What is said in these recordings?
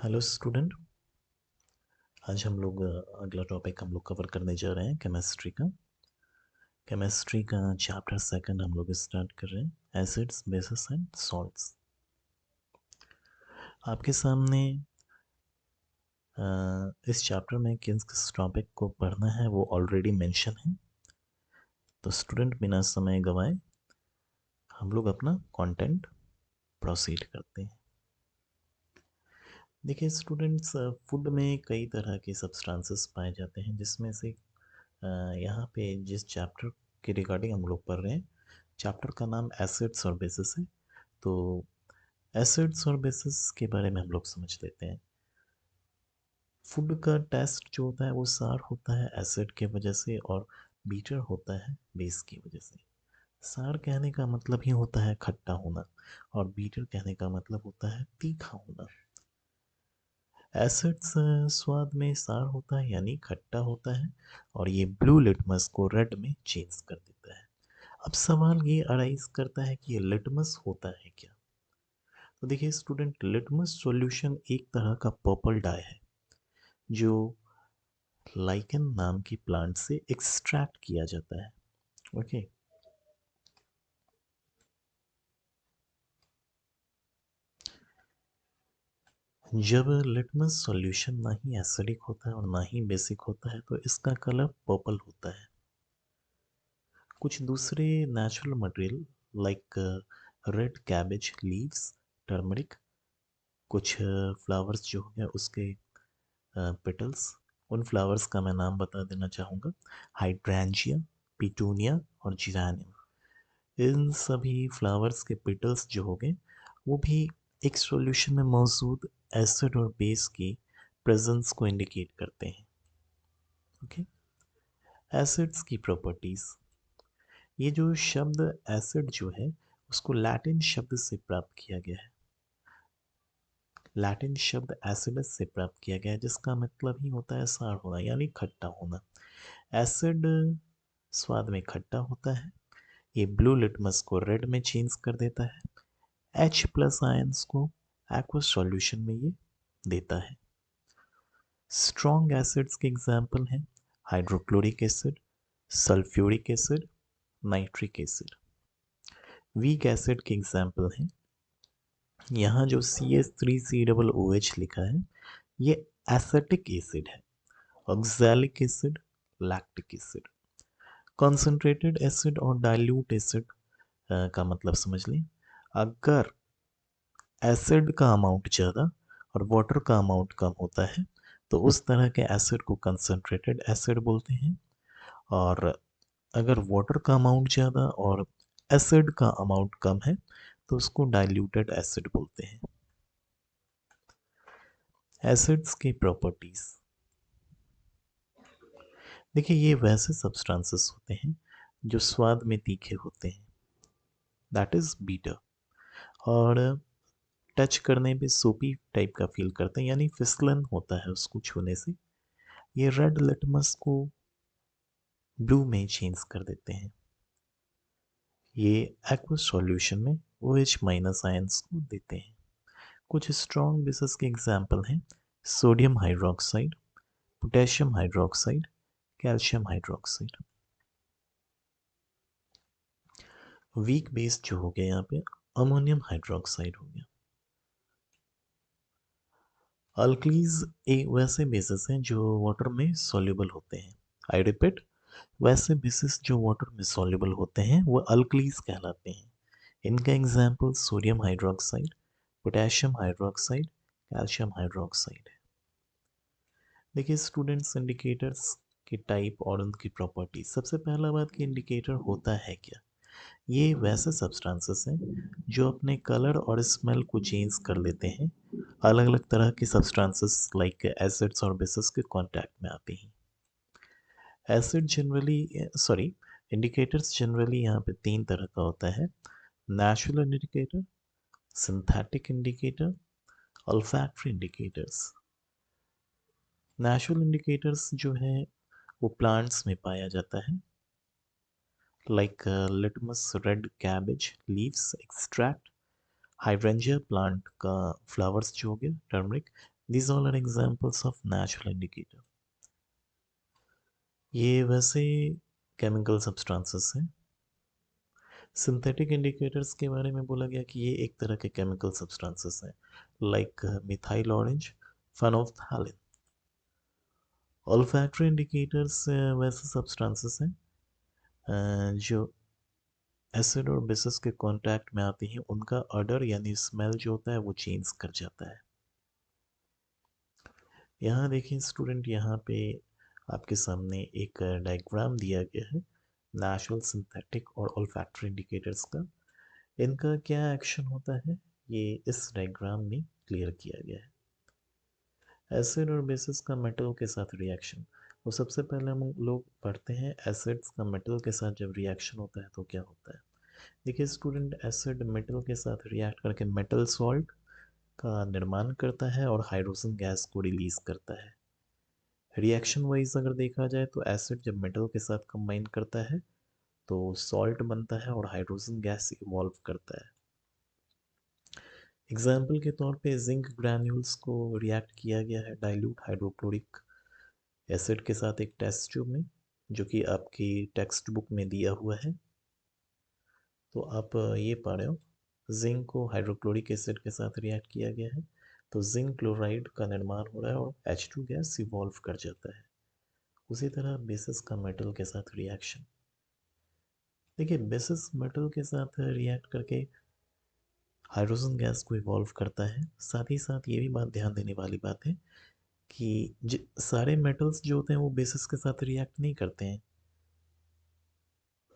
Hello student. आज हम लोग अगला टॉपिक हम लोग कवर करने जा रहे हैं केमिस्ट्री का। केमिस्ट्री का चैप्टर सेकंड हम लोग स्टार्ट कर रहे हैं, एसिड्स बेसिस एंड सॉल्ट्स। आपके सामने इस चैप्टर में किस किस टॉपिक को पढ़ना है वो ऑलरेडी मेंशन है। तो स्टूडेंट बिना समय गवाए हम लोग अपना कंटेंट प्रोसीड करते हैं। देखिए स्टूडेंट्स, फूड में कई तरह के सब्सटेंसेस पाए जाते हैं, जिसमें से यहाँ पे जिस चैप्टर के रिगार्डिंग हम लोग पढ़ रहे हैं, चैप्टर का नाम एसिड्स और बेसिस है। तो एसिड्स और बेसिस के बारे में हम लोग समझ लेते हैं। फूड का टेस्ट जो होता है वो सार होता है एसिड के वजह से, और बीटर होता है बेस की वजह से। सार कहने का मतलब ही होता है खट्टा होना, और बीटर कहने का मतलब होता है तीखा होना। एसिड्स स्वाद में सार होता है यानी खट्टा होता है, और ये ब्लू लिटमस को रेड में चेंज कर देता है। अब सवाल ये अराइज करता है कि ये लिटमस होता है क्या। तो देखिए स्टूडेंट, लिटमस सॉल्यूशन एक तरह का पर्पल डाई है जो लाइकन नाम की प्लांट से एक्सट्रैक्ट किया जाता है। ओके। जब लिटमस सॉल्यूशन ना ही एसिडिक होता है और ना ही बेसिक होता है तो इसका कलर पर्पल होता है। कुछ दूसरे natural material like red cabbage leaves, turmeric, कुछ फ्लावर्स जो हो गया उसके पेटल्स, उन फ्लावर्स का मैं नाम बता देना चाहूँगा, हाइड्रेंजिया, पिटूनिया और जिरानियम। इन सभी फ्लावर्स के पेटल्स जो हो गए वो भी एक सॉल्यूशन में मौजूद एसिड और बेस की प्रेजेंस को इंडिकेट करते हैं। ओके। एसिड्स की प्रॉपर्टीज। ये जो शब्द एसिड जो है उसको लैटिन शब्द से प्राप्त किया गया है। लैटिन शब्द एसिडस से प्राप्त किया गया है, जिसका मतलब ही होता है सार होना यानी खट्टा होना। एसिड स्वाद में खट्टा होता है। ये ब्लू लिटमस को रेड में चेंज कर देता है। H प्लस आयंस को एक्वस सॉल्यूशन में ये देता है। स्ट्रॉन्ग एसिड्स के एग्जाम्पल हैं hydrochloric acid, sulphuric acid, nitric acid. Weak acid के एग्जाम्पल हैं, यहाँ जो CH3COOH लिखा है ये एसिटिक एसिड है। Oxalic acid, lactic acid. Concentrated acid और डाइल्यूट एसिड का मतलब समझ लें। अगर एसिड का अमाउंट ज़्यादा और वाटर का अमाउंट कम होता है तो उस तरह के एसिड को कंसनट्रेटेड एसिड बोलते हैं, और अगर वाटर का अमाउंट ज़्यादा और एसिड का अमाउंट कम है तो उसको डाइल्यूटेड एसिड बोलते हैं। एसिड्स की प्रॉपर्टीज। देखिए ये वैसे सब्सटेंसेस होते हैं जो स्वाद में तीखे होते हैं, दैट इज बीटर, और टच करने पे सोपी टाइप का फील करते हैं यानी फिसलन होता है उसको छूने से। ये रेड लिटमस को ब्लू में चेंज कर देते हैं। ये एक्वस सॉल्यूशन में OH माइनस आयंस को देते हैं। कुछ स्ट्रॉन्ग बेसिस के एग्जाम्पल हैं sodium hydroxide, potassium hydroxide, calcium hydroxide. Weak base जो हो गया यहाँ पे अमोनियम हाइड्रोक्साइड हो गया। अल्कलीज एक वैसे बेसिस हैं जो वाटर में सॉल्युबल होते हैं। आई रिपीट, वैसे बेसिस जो वाटर में सॉल्युबल होते हैं वो अल्कलीज कहलाते हैं। इनका example sodium hydroxide, potassium hydroxide, calcium hydroxide है। देखिए स्टूडेंट्स, इंडिकेटर्स के टाइप और उनकी प्रॉपर्टी। सबसे पहला बात कि इंडिकेटर होता है क्या। ये वैसे सब्सटेंसेस हैं जो अपने कलर और स्मेल को चेंज कर लेते हैं अलग अलग तरह के सब्सटेंसेस लाइक एसिड्स और बेसिस के कांटेक्ट में आते हैं। Acid generally sorry indicators generally यहाँ पे तीन तरह का होता है: natural indicator, synthetic indicator, olfactory indicators. Natural indicators जो है वो प्लांट्स में पाया जाता है, like litmus red cabbage leaves extract, hydrangea plant का फ्लावर्स जो हो गया, turmeric, These all are examples of natural indicator. ये वैसे केमिकल सब्सटेंसेस हैं। सिंथेटिक इंडिकेटर्स के बारे में बोला गया कि ये एक तरह के केमिकल सब्सटेंसेस हैं, like methyl orange, phenolphthalein. Olfactory indicators वैसे सब्सटेंसेस हैं जो एसिड और बेसिस के कांटेक्ट में आती हैं, उनका ऑर्डर यानी स्मेल जो होता है वो चेंज कर जाता है। यहाँ देखिए स्टूडेंट, यहाँ पे आपके सामने एक डायग्राम दिया गया है नेचुरल, सिंथेटिक और ऑल्फैक्टरी इंडिकेटर्स का। इनका क्या एक्शन होता है ये इस डायग्राम में क्लियर किया गया है। एसिड और बेसिस का मेटल के साथ रिएक्शन, वो सबसे पहले हम लोग पढ़ते हैं एसिड्स का मेटल के साथ जब रिएक्शन होता है तो क्या होता है। देखिए स्टूडेंट, एसिड मेटल के साथ रिएक्ट करके मेटल सॉल्ट का निर्माण करता है और हाइड्रोजन गैस को रिलीज करता है। रिएक्शन वाइज अगर देखा जाए तो एसिड जब मेटल के साथ कंबाइन करता है तो सॉल्ट बनता है और हाइड्रोजन गैस इवॉल्व करता है। एग्जाम्पल के तौर पे जिंक ग्रैन्यूल्स को रिएक्ट किया गया है डाइल्यूट हाइड्रोक्लोरिक एसिड के साथ एक टेस्ट ट्यूब में, जो कि आपकी टेक्स्ट बुक में दिया हुआ है। तो आप ये पा रहे हो, जिंक को हाइड्रोक्लोरिक एसिड के साथ रिएक्ट किया गया है तो जिंक क्लोराइड का निर्माण हो रहा है और H2 गैस इवॉल्व कर जाता है। उसी तरह बेसिस का मेटल के साथ रिएक्शन, देखिए बेसिस मेटल के साथ रिएक्ट करके हाइड्रोजन गैस को इवॉल्व करता है। साथ ही साथ ये भी बात ध्यान देने वाली बात है कि सारे मेटल्स जो होते हैं वो बेसिस के साथ रिएक्ट नहीं करते हैं।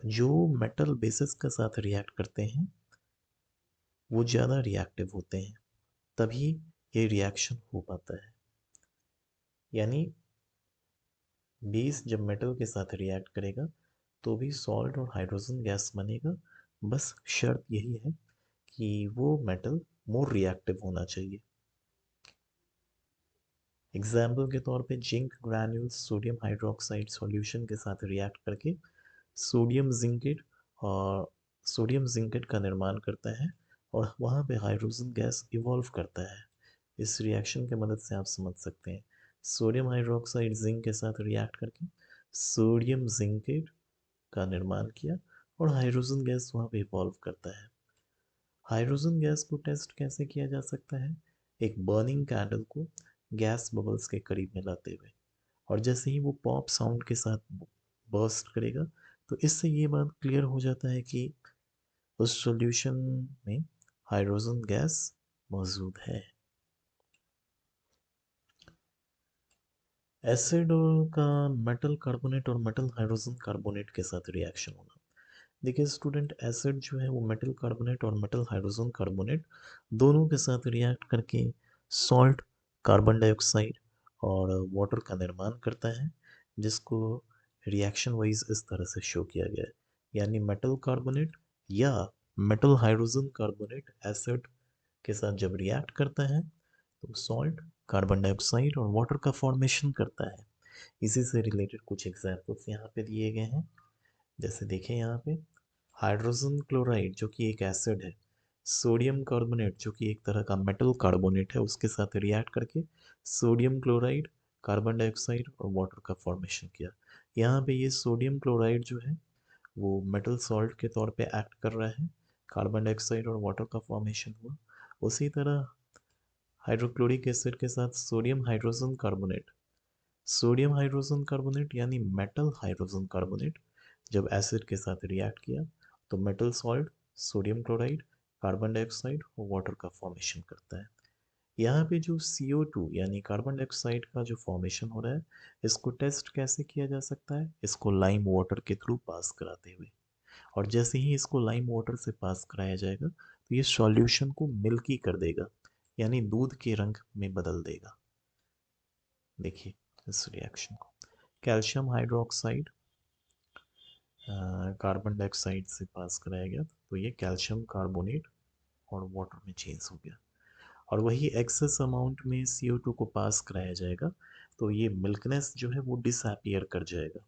जो मेटल बेसिस के साथ रिएक्ट करते हैं वो ज़्यादा रिएक्टिव होते हैं, तभी ये रिएक्शन हो पाता है। यानी बेस जब मेटल के साथ रिएक्ट करेगा तो भी सॉल्ट और हाइड्रोजन गैस बनेगा, बस शर्त यही है कि वो मेटल मोर रिएक्टिव होना चाहिए। एग्जाम्पल के तौर पे zinc granules sodium hydroxide solution के साथ रिएक्ट करके सोडियम जिंकेट और सोडियम जिंकेट का निर्माण करता है और वहाँ पे हाइड्रोजन गैस इवॉल्व करता है। इस रिएक्शन के मदद से आप समझ सकते हैं, सोडियम हाइड्रोक्साइड जिंक के साथ रिएक्ट करके सोडियम जिंकेट का निर्माण किया और हाइड्रोजन गैस वहाँ पे इवॉल्व करता है। हाइड्रोजन गैस को टेस्ट कैसे किया जा सकता है, एक बर्निंग कैंडल को गैस बबल्स के करीब में लाते हुए, और जैसे ही वो पॉप साउंड के साथ बर्स्ट करेगा तो इससे ये बात क्लियर हो जाता है कि उस सॉल्यूशन में हाइड्रोजन गैस मौजूद है। एसिड का मेटल कार्बोनेट और मेटल हाइड्रोजन कार्बोनेट के साथ रिएक्शन होना। देखिए स्टूडेंट, एसिड जो है वो मेटल कार्बोनेट और मेटल हाइड्रोजन कार्बोनेट दोनों के साथ रिएक्ट करके सॉल्ट, कार्बन डाइऑक्साइड और वाटर का निर्माण करता है, जिसको रिएक्शन वाइज इस तरह से शो किया गया है। यानी मेटल कार्बोनेट या मेटल हाइड्रोजन कार्बोनेट एसिड के साथ जब रिएक्ट करता है तो सॉल्ट, कार्बन डाइऑक्साइड और वाटर का फॉर्मेशन करता है। इसी से रिलेटेड कुछ एग्जाम्पल्स यहाँ पे दिए गए हैं। जैसे देखें यहाँ पे, हाइड्रोजन क्लोराइड जो कि एक एसिड है, सोडियम कार्बोनेट जो कि एक तरह का मेटल कार्बोनेट है, उसके साथ रिएक्ट करके सोडियम क्लोराइड, कार्बन डाइऑक्साइड और वाटर का फॉर्मेशन किया। यहाँ पे ये सोडियम क्लोराइड जो है वो मेटल सॉल्ट के तौर पे एक्ट कर रहा है, कार्बन डाइऑक्साइड और वाटर का फॉर्मेशन हुआ। उसी तरह हाइड्रोक्लोरिक एसिड के साथ सोडियम हाइड्रोजन कार्बोनेट यानी मेटल हाइड्रोजन कार्बोनेट जब एसिड के साथ रिएक्ट किया तो metal salt, sodium chloride, carbon dioxide और वाटर का फॉर्मेशन करता है। यहाँ पे जो CO2 यानी कार्बन डाइऑक्साइड का जो फॉर्मेशन हो रहा है, इसको टेस्ट कैसे किया जा सकता है, इसको लाइम वाटर के थ्रू पास कराते हुए। और जैसे ही इसको लाइम वाटर से पास कराया जाएगा तो ये सॉल्यूशन को मिल्की कर देगा, यानी दूध के रंग में बदल देगा। देखिए इस रिएक्शन को, कैल्शियम हाइड्रोक्साइड कार्बन डाइऑक्साइड से पास कराया गया तो ये कैल्शियम कार्बोनेट और वाटर में चेंज हो गया। और वही एक्सेस अमाउंट में CO2 को पास कराया जाएगा तो ये मिल्कनेस जो है वो डिसअपियर कर जाएगा,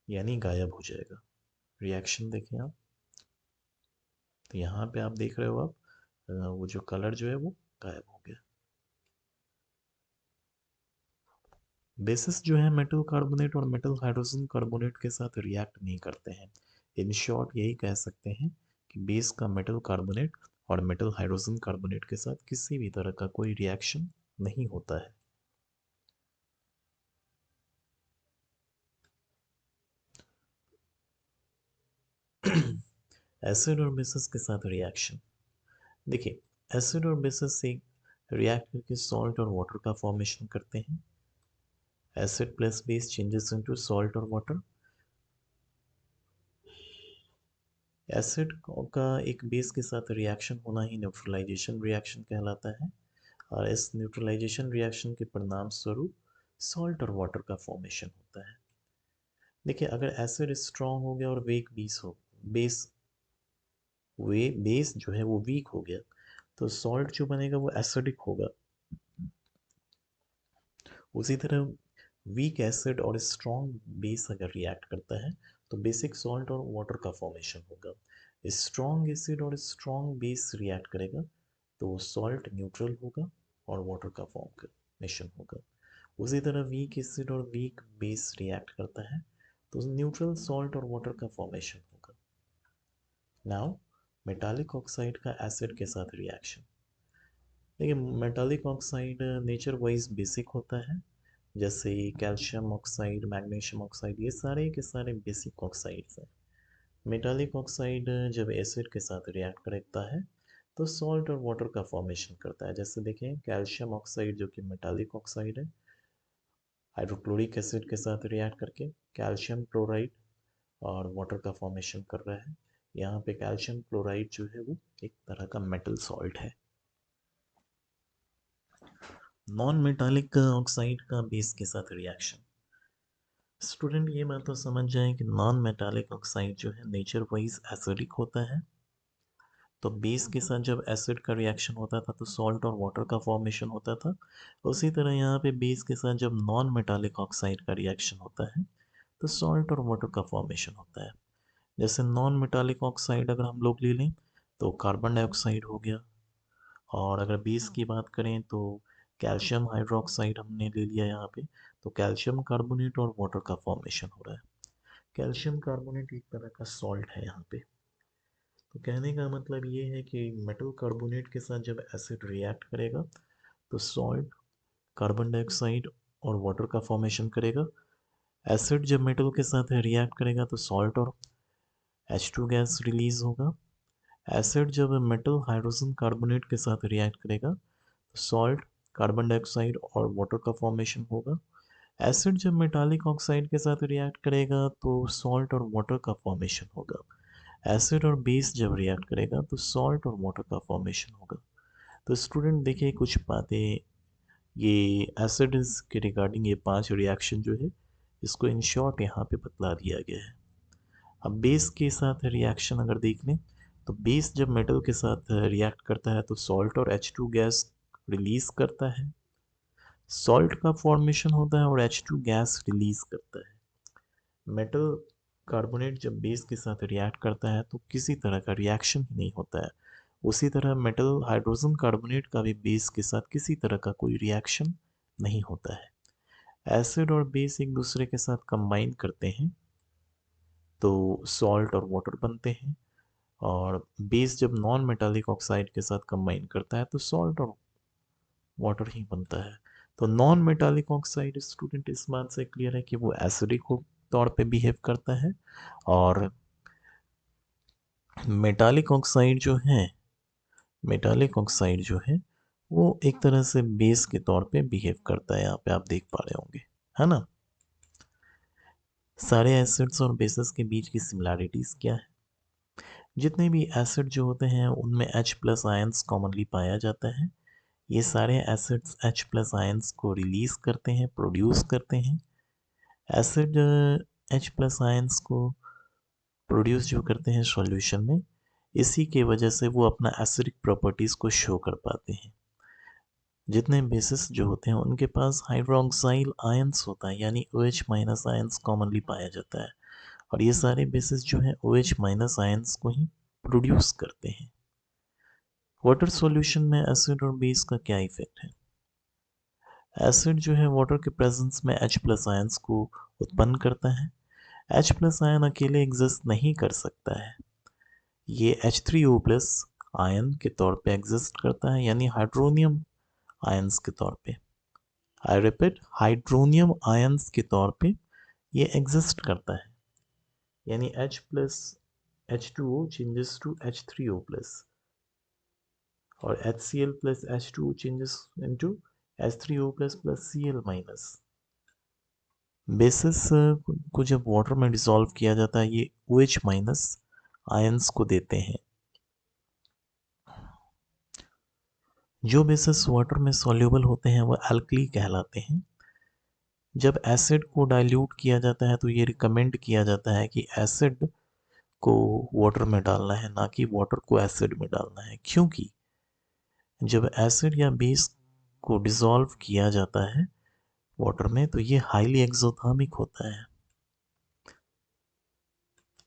यानी गायब हो जाएगा। रिएक्शन देखें आप, तो यहाँ पे आप देख रहे हो, आप वो जो कलर जो है वो गायब हो गया। बेसिस जो है मेटल कार्बोनेट और मेटल हाइड्रोजन कार्बोनेट के साथ रिएक्ट नहीं करते हैं। इन शॉर्ट यही कह सकते हैं कि बेस का मेटल कार्बोनेट और मेटल हाइड्रोजन कार्बोनेट के साथ किसी भी तरह का कोई रिएक्शन नहीं होता है। एसिड और बेसिस के साथ रिएक्शन, देखिए एसिड और बेसिस से रिएक्ट करके सॉल्ट और वाटर का फॉर्मेशन करते हैं। Acid plus base changes into salt और वाटर। एसिड का एक बेस के साथ रिएक्शन होना ही न्यूट्रलाइजेशन रिएक्शन कहलाता है और इस न्यूट्रलाइजेशन रिएक्शन के परिणाम स्वरूप सॉल्ट और वाटर का फॉर्मेशन होता है। देखिए अगर एसिड स्ट्रॉन्ग हो गया और वीक बेस वे बेस जो है वो वीक हो गया तो सॉल्ट जो बनेगा वो एसिडिक होगा। उसी तरह वीक एसिड और स्ट्रॉन्ग बेस अगर रिएक्ट करता है तो बेसिक सॉल्ट और वाटर का फॉर्मेशन होगा। स्ट्रॉन्ग एसिड और स्ट्रॉन्ग बेस रिएक्ट करेगा तो सॉल्ट न्यूट्रल होगा और वाटर का फॉर्मेशन होगा। उसी तरह वीक एसिड और वीक बेस रिएक्ट करता है तो न्यूट्रल सॉल्ट और वाटर का फॉर्मेशन होगा। नाउ मेटालिक ऑक्साइड का एसिड के साथ रिएक्शन, देखिए metallic oxide nature wise basic होता है, जैसे कैल्शियम ऑक्साइड मैग्नीशियम ऑक्साइड ये सारे के सारे बेसिक ऑक्साइड्स हैं। मेटालिक ऑक्साइड जब एसिड के साथ रिएक्ट करता है तो सॉल्ट और वाटर का फॉर्मेशन करता है। जैसे देखें कैल्शियम ऑक्साइड जो कि मेटालिक ऑक्साइड है हाइड्रोक्लोरिक एसिड के साथ रिएक्ट करके कैल्शियम क्लोराइड और वाटर का फॉर्मेशन कर रहा है। यहाँ पे कैल्शियम क्लोराइड जो है वो एक तरह का मेटल सॉल्ट है। नॉन मेटालिक ऑक्साइड का बेस के साथ रिएक्शन, स्टूडेंट ये बात तो समझ जाए कि नॉन मेटालिक ऑक्साइड जो है नेचर वाइज एसिडिक होता है। तो बेस के साथ जब एसिड का रिएक्शन होता था तो सॉल्ट और वाटर का फॉर्मेशन होता था। उसी तरह यहाँ पे बेस के साथ जब नॉन मेटालिक ऑक्साइड का रिएक्शन होता है तो सॉल्ट और वाटर का फॉर्मेशन होता है। जैसे नॉन मेटालिक ऑक्साइड अगर हम लोग ले लें तो कार्बन डाइऑक्साइड हो गया, और अगर बेस की बात करें तो कैल्शियम हाइड्रोक्साइड हमने ले लिया यहाँ पे, तो कैल्शियम कार्बोनेट और वाटर का फॉर्मेशन हो रहा है। कैल्शियम कार्बोनेट एक तरह का सॉल्ट है यहाँ पे। तो कहने का मतलब ये है कि मेटल कार्बोनेट के साथ जब एसिड रिएक्ट करेगा तो सॉल्ट कार्बन डाइऑक्साइड और वाटर का फॉर्मेशन करेगा। एसिड जब मेटल के साथ रिएक्ट करेगा तो सॉल्ट और H2 गैस रिलीज होगा। एसिड जब मेटल हाइड्रोजन कार्बोनेट के साथ रिएक्ट करेगा तो सॉल्ट कार्बन डाइऑक्साइड और वाटर का फॉर्मेशन होगा। एसिड जब मेटालिक ऑक्साइड के साथ रिएक्ट करेगा तो सॉल्ट और वाटर का फॉर्मेशन होगा। एसिड और बेस जब रिएक्ट करेगा तो सॉल्ट और वाटर का फॉर्मेशन होगा। तो स्टूडेंट देखिए कुछ बातें ये एसिड के रिगार्डिंग ये 5 रिएक्शन जो है इसको इन शॉर्ट यहाँ पे बतला दिया गया है। अब बेस के साथ रिएक्शन अगर देख लें तो बेस जब मेटल के साथ रिएक्ट करता है तो सॉल्ट और H2 गैस रिलीज करता है। सॉल्ट का फॉर्मेशन होता है और H2 गैस रिलीज करता है। मेटल कार्बोनेट जब बेस के साथ रिएक्ट करता है तो किसी तरह का रिएक्शन ही नहीं होता है। उसी तरह मेटल हाइड्रोजन कार्बोनेट का भी बेस के साथ किसी तरह का कोई रिएक्शन नहीं होता है। एसिड और बेस एक दूसरे के साथ कंबाइन करते हैं तो सॉल्ट और वाटर बनते हैं, और बेस जब नॉन मेटालिक ऑक्साइड के साथ कंबाइन करता है तो सॉल्ट और वाटर ही बनता है। तो नॉन मेटालिक ऑक्साइड स्टूडेंट इस बात से क्लियर है कि वो एसिडिक तौर पे बिहेव करता है, और मेटालिक ऑक्साइड जो है मेटालिक ऑक्साइड जो है वो एक तरह से बेस के तौर पे बिहेव करता है। यहाँ पे आप देख पा रहे होंगे, है ना। सारे एसिड्स और बेसिस के बीच की सिमिलैरिटीज क्या है, जितने भी एसिड जो होते हैं उनमें H प्लस आयंस कॉमनली पाया जाता है। ये सारे एसिड्स H प्लस आयंस को रिलीज करते हैं, प्रोड्यूस करते हैं। एसिड H प्लस आयंस को प्रोड्यूस जो करते हैं सॉल्यूशन में, इसी के वजह से वो अपना एसिडिक प्रॉपर्टीज़ को शो कर पाते हैं। जितने बेसिस जो होते हैं उनके पास हाइड्रोक्साइल आयंस होता है, यानी OH माइनस आयंस कॉमनली पाया जाता है, और ये सारे बेसिस जो हैं OH माइनस आयंस को ही प्रोड्यूस करते हैं। वाटर सॉल्यूशन में एसिड और बेस का क्या इफेक्ट है, एसिड जो है वाटर के प्रेजेंस में H प्लस आयंस को उत्पन्न करता है। H प्लस आयन अकेले एग्जिस्ट नहीं कर सकता है, ये H3O प्लस आयन के तौर पे एग्जिस्ट करता है, यानी हाइड्रोनियम आयंस के तौर पे। आई रिपीट, हाइड्रोनियम आयंस के तौर पे ये एग्जिस्ट करता है, यानी H plus H2O changes to H3O plus और HCl plus H2O changes into H3O plus plus Cl minus. Bases को जब वाटर में डिसॉल्व किया जाता है ये OH माइनस आयंस को देते हैं। जो बेसिस वाटर में सॉल्युबल होते हैं वो अल्कली कहलाते हैं। जब एसिड को डाइल्यूट किया जाता है तो ये रिकमेंड किया जाता है कि एसिड को वाटर में डालना है, ना कि वाटर को एसिड में डालना है, क्योंकि जब एसिड या बेस को डिसॉल्व किया जाता है वाटर में तो ये हाईली एक्सोथर्मिक होता है।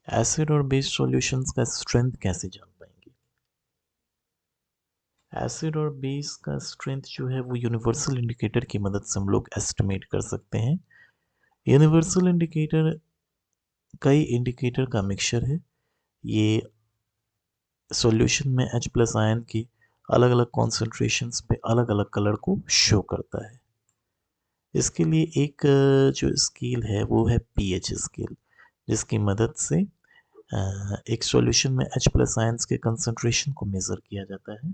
एसिड और बेस सॉल्यूशंस का स्ट्रेंथ कैसे जान पाएंगे? एसिड और बेस का स्ट्रेंथ जो है वो यूनिवर्सल इंडिकेटर की मदद से हम लोग एस्टिमेट कर सकते हैं। यूनिवर्सल इंडिकेटर कई इंडिकेटर का मिक्सचर है। ये सॉल्यूशन में H प्लस आयन की अलग अलग कॉन्सेंट्रेशंस पे अलग अलग कलर को शो करता है। इसके लिए एक जो स्केल है वो है pH स्केल, जिसकी मदद से एक सॉल्यूशन में H प्लस आयंस के कंसंट्रेशन को मेज़र किया जाता है।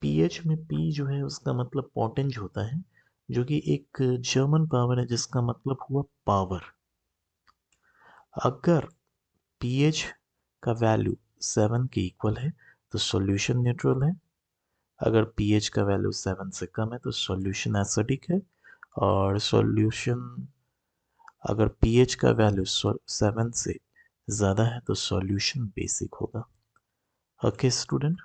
pH में P जो है उसका मतलब पोटेंज होता है, जो कि एक जर्मन पावर है जिसका मतलब हुआ पावर। अगर pH का वैल्यू 7 के इक्वल है तो सॉल्यूशन न्यूट्रल है। अगर pH का वैल्यू 7 से कम है तो सॉल्यूशन एसिडिक है, और सॉल्यूशन अगर pH का वैल्यू 7 से ज़्यादा है तो सॉल्यूशन बेसिक होगा। Okay student.